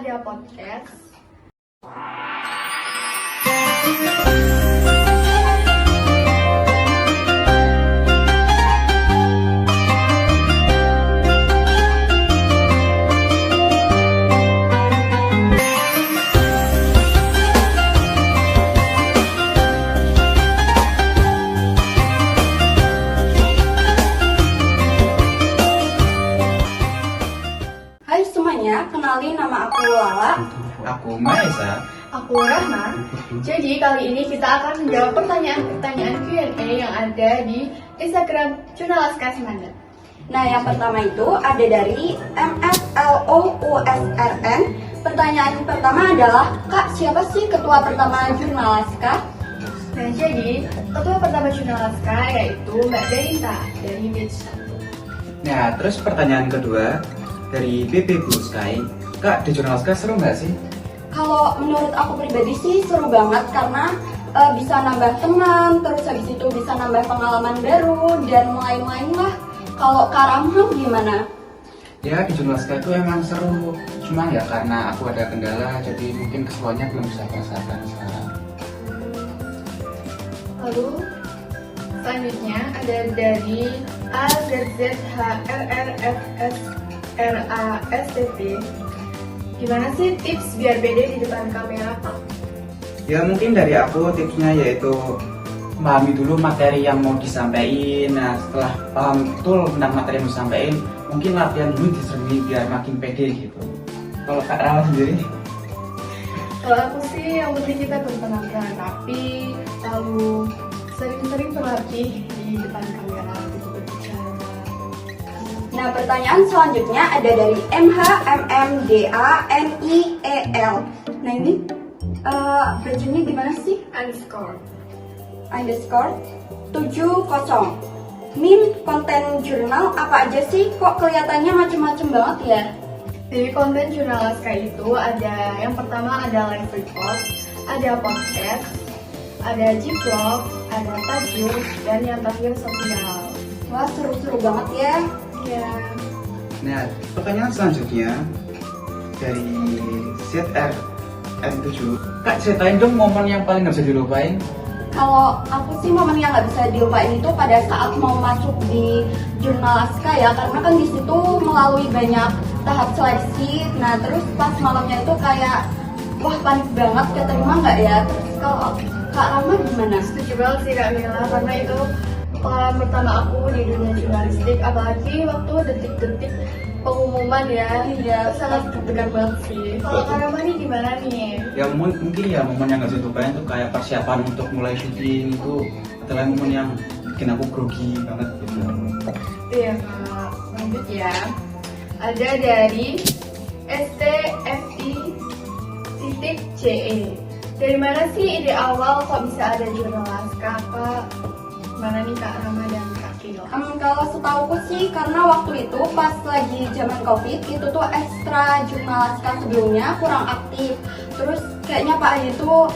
ada podcast. Hai semuanya, kenalin nama aku Lala. Aku Maesa. Aku Rahma. Jadi kali ini kita akan menjawab pertanyaan-pertanyaan Q&A yang ada di Instagram Jurnal Laskar Semanda. Nah, yang pertama itu ada dari MSLOUSRN. Pertanyaan pertama adalah, Kak, siapa sih ketua pertama Jurnal Laskar? Nah, jadi ketua pertama Jurnal Laskar yaitu Mbak Dainta dari batch 1. Nah, terus pertanyaan kedua dari BP Blue Sky. Kak, di Jurnal Laskar seru nggak sih? Kalau menurut aku pribadi sih seru banget karena bisa nambah teman, terus habis itu bisa nambah pengalaman baru dan lain-lain lah. Kalau Kak Ramham gimana? Ya, di Jurnal Laskar itu emang seru. Cuma ya karena aku ada kendala, jadi mungkin keseruannya belum bisa rasakan sekarang. Lalu selanjutnya ada dari AZZHRRFSRASTP. Gimana sih tips biar pede di depan kamera, Pak? Ya, mungkin dari aku tipsnya yaitu memahami dulu materi yang mau disampaikan. Nah, setelah paham betul tentang materi yang mau disampaikan, mungkin latihan dulu disering biar makin pede gitu. Kalau Kak Rama sendiri? Kalau aku sih yang penting kita berpenampilan rapi, lalu sering-sering berlatih di depan kamera gitu berbicara. Nah, pertanyaan selanjutnya ada dari MHMMDANIEL. Nah, ini bacanya gimana sih? Underscore. Underscore 70. Min, konten jurnal apa aja sih? Kok kelihatannya macem-macem banget ya? Dari konten Jurnal Laskar itu ada yang pertama ada live report, ada podcast, ada G-vlog, ada tajur, dan yang terakhir sosial. Wah, seru-seru banget ya. Ya, Nah, pertanyaan selanjutnya dari ZRN7. Kak, ceritain dong momen yang paling nggak bisa dilupain. Kalau aku sih momen yang nggak bisa dilupain itu pada saat mau masuk di Jurnal Laskar ya, karena kan di situ melalui banyak tahap seleksi. Nah, terus pas malamnya itu kayak wah, panik banget, keterima nggak ya? Terus kalau Kak Rama gimana? setuju banget sih Kak Mila, karena itu pengalaman pertama aku di dunia jurnalistik, apalagi waktu detik-detik pengumuman ya. Iya, Sangat deg-degan banget sih. Kalau Kak Rama nih gimana nih? Ya mungkin ya momen yang nggak bisa dilupain tuh kayak persiapan untuk mulai syuting itu adalah momen yang bikin aku grogi banget gitu. Iya Kak, lanjut ya. Ada dari STFI.CE. Dari mana sih ide awal kok bisa ada Jurnal Laskar, Kak? Mana nih Kak Rama dan Kak Kilo? Kalau setauku sih karena waktu itu pas lagi zaman COVID itu tuh ekstra Jurnal Laskar sebelumnya kurang aktif. Terus kayaknya Pak Ahy itu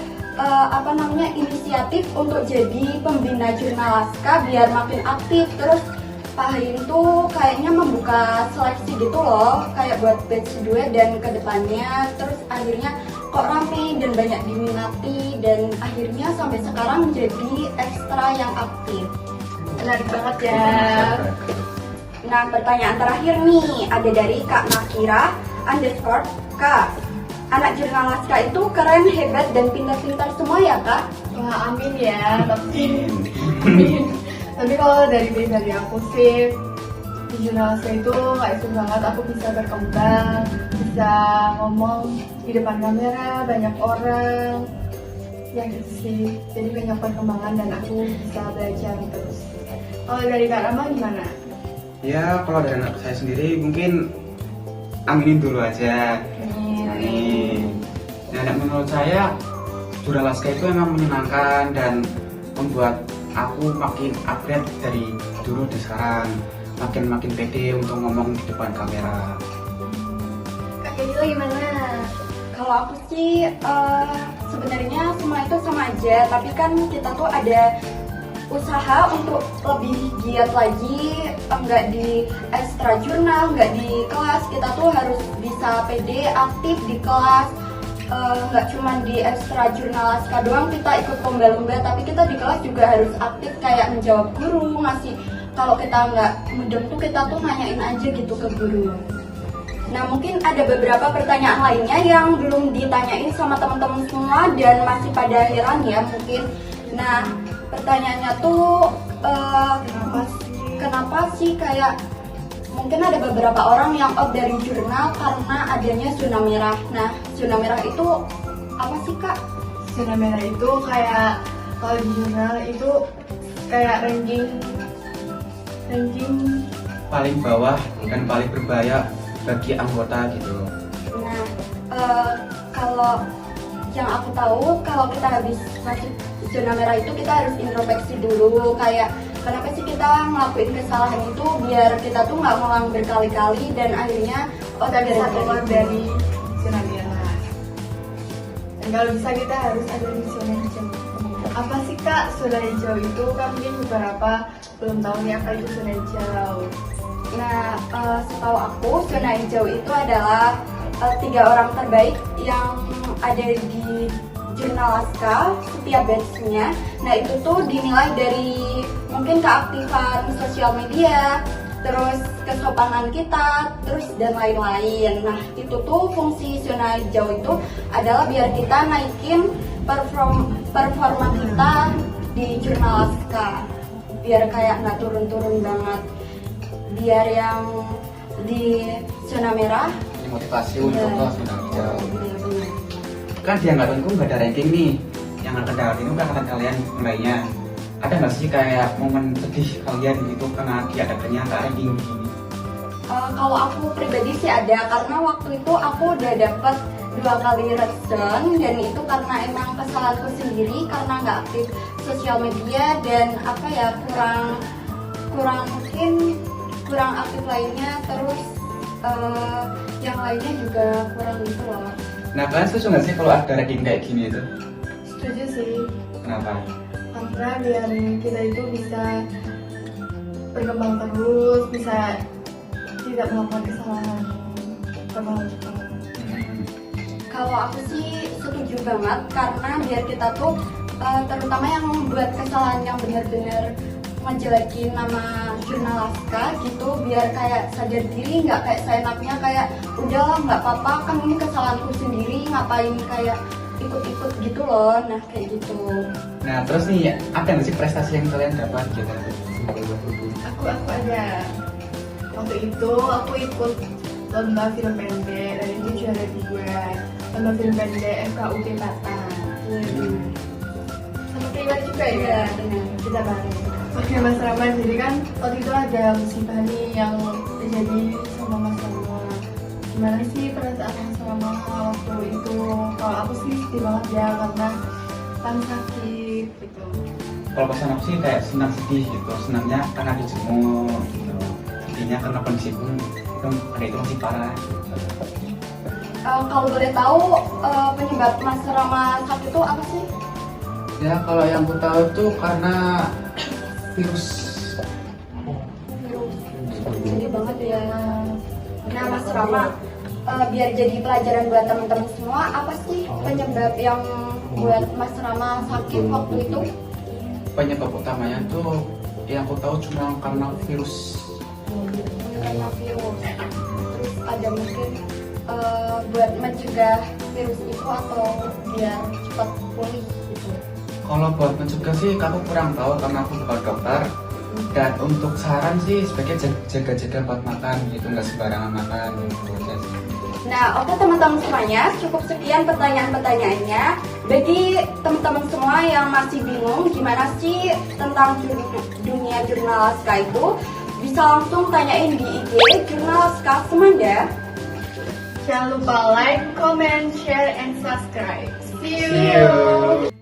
inisiatif untuk jadi pembina Jurnal Laskar biar makin aktif. Terus Pak Ahy itu kayaknya membuka seleksi gitu loh, kayak buat batch 2 dan kedepannya. Terus akhirnya kok rame dan banyak diminati dan akhirnya sampai sekarang jadi ekstra yang aktif. Menarik banget ya. Nah, pertanyaan terakhir nih ada dari Kak Nakira underscore. Kak, anak Jurnal Laskar itu keren, hebat, dan pintar-pintar semua ya Kak? Wah, amin ya. Tapi kalau dari pribadi aku sih di Jurnal Laskar itu nggak isu banget, aku bisa berkembang, bisa ngomong di depan kamera, banyak orang, ya gitu sih. Jadi banyak perkembangan dan aku bisa belajar terus. Kalau dari Kak Rama gimana? Ya, kalau dari anak saya sendiri mungkin aminin dulu aja. Amin. Nah, menurut saya Jurnal Laskar itu emang menyenangkan dan membuat aku makin upgrade dari dulu di sekarang, makin pede untuk ngomong di depan kamera. Kak Kilo gimana? Kalau aku sih sebenarnya semua itu sama aja, tapi kan kita tuh ada usaha untuk lebih giat lagi, enggak di ekstra jurnal, enggak di kelas. Kita tuh harus bisa pede, aktif di kelas. Nggak cuma di ekstra jurnal Laska doang kita ikut lomba-lomba, tapi kita di kelas juga harus aktif kayak menjawab guru, ngasih, kalau kita nggak mudeng tuh kita tuh nanyain aja gitu ke guru. Nah mungkin ada beberapa pertanyaan lainnya yang belum ditanyain sama teman-teman semua dan masih pada heran ya mungkin. Nah pertanyaannya tuh kenapa sih kayak mungkin ada beberapa orang yang out dari jurnal karena adanya zona merah. Nah, zona merah itu apa sih, Kak? Zona merah itu kayak kalau di jurnal itu kayak ranking Paling bawah dan paling berbahaya bagi anggota gitu. Nah, kalau yang aku tahu kalau kita habis masuk zona merah itu kita harus introspeksi dulu kayak kenapa sih kita ngelakuin kesalahan itu biar kita tuh nggak ngulang berkali-kali dan akhirnya kita bisa keluar dari zona merah. Dan kalau bisa kita harus ada di zona hijau. Apa sih Kak zona hijau itu? Kan mungkin beberapa belum tahu nih apa itu zona hijau. Nah, setahu aku zona hijau itu adalah 3 orang terbaik yang ada di jurnal Laska setiap batch-nya. Nah itu tuh dinilai dari mungkin keaktifan sosial media, terus kesopanan kita, terus dan lain-lain. Nah itu tuh fungsi zona hijau itu adalah biar kita naikin performa kita di jurnal Laska, biar kayak nggak turun-turun banget, biar yang di zona merah Motivasi untuk ke zona hijau. benar-benar. Kan di angkatanku nggak ada ranking nih. Yang angkatan itu kan angkatan kalian lainnya. Ada nggak sih kayak momen sedih kalian gitu karena diadakannya nggak ranking begini? Kalau aku pribadi sih ada, karena waktu itu aku udah dapet 2 kali reaction dan itu karena emang kesalahanku sendiri karena nggak aktif sosial media dan apa ya kurang aktif lainnya, terus yang lainnya juga kurang gitu loh. Nah kalian setuju nggak sih kalau ada ranking kayak gini itu? Setuju sih. Kenapa? Karena biar kita itu bisa berkembang terus, bisa tidak melakukan kesalahan berulang-ulang. Kalau aku sih setuju banget karena biar kita tuh terutama yang membuat kesalahan yang benar-benar ngejelekin nama jurnal Laska gitu, biar kayak sadar diri, nggak kayak seenaknya kayak udahlah nggak apa-apa kan ini kesalahanku sendiri, ngapain kayak ikut-ikut gitu loh. Nah kayak gitu. Nah terus nih apa yang sih prestasi yang kalian dapat gitu? Aku ada. Waktu itu aku ikut lomba film pendek dan itu juara 2 lomba film pendek FKUT Batam. Sama kayak juga ya, kita bareng. Oke Mas Rama, jadi kan waktu itu ada musibah nih yang terjadi sama Mas Rama. Gimana sih perasaan Mas Rama waktu itu? Kalau aku sih sedih banget ya karena kan sakit gitu. Kalau pasangan aku sih kayak senang sedih gitu. Senangnya karena dijemur gitu. Sedihnya karena kondisi pun itu ada itu masih parah. Kalau boleh tahu penyebab Mas Rama sakit itu apa sih? Ya kalau yang aku tahu tuh karena virus. Jadi banget ya. Nah Mas Rama, biar jadi pelajaran buat teman-teman semua, apa sih penyebab yang buat Mas Rama sakit waktu itu? Penyebab utamanya tuh yang aku tahu cuma karena virus. Karena virus. Terus ada mungkin buat mencegah virus itu atau biar cepat pulih gitu. Kalau buat mencegah sih aku kurang tahu karena aku bukan dokter. Dan untuk saran sih sebaiknya jaga-jaga buat makan gitu, nggak sembarangan makan gitu aja sih. Nah, oke teman-teman semuanya, cukup sekian pertanyaan-pertanyaannya. Bagi teman-teman semua yang masih bingung gimana sih tentang dunia jurnal Laska itu, bisa langsung tanyain di IG Jurnal Laska Semanda. Jangan lupa like, comment, share, and subscribe. See See you.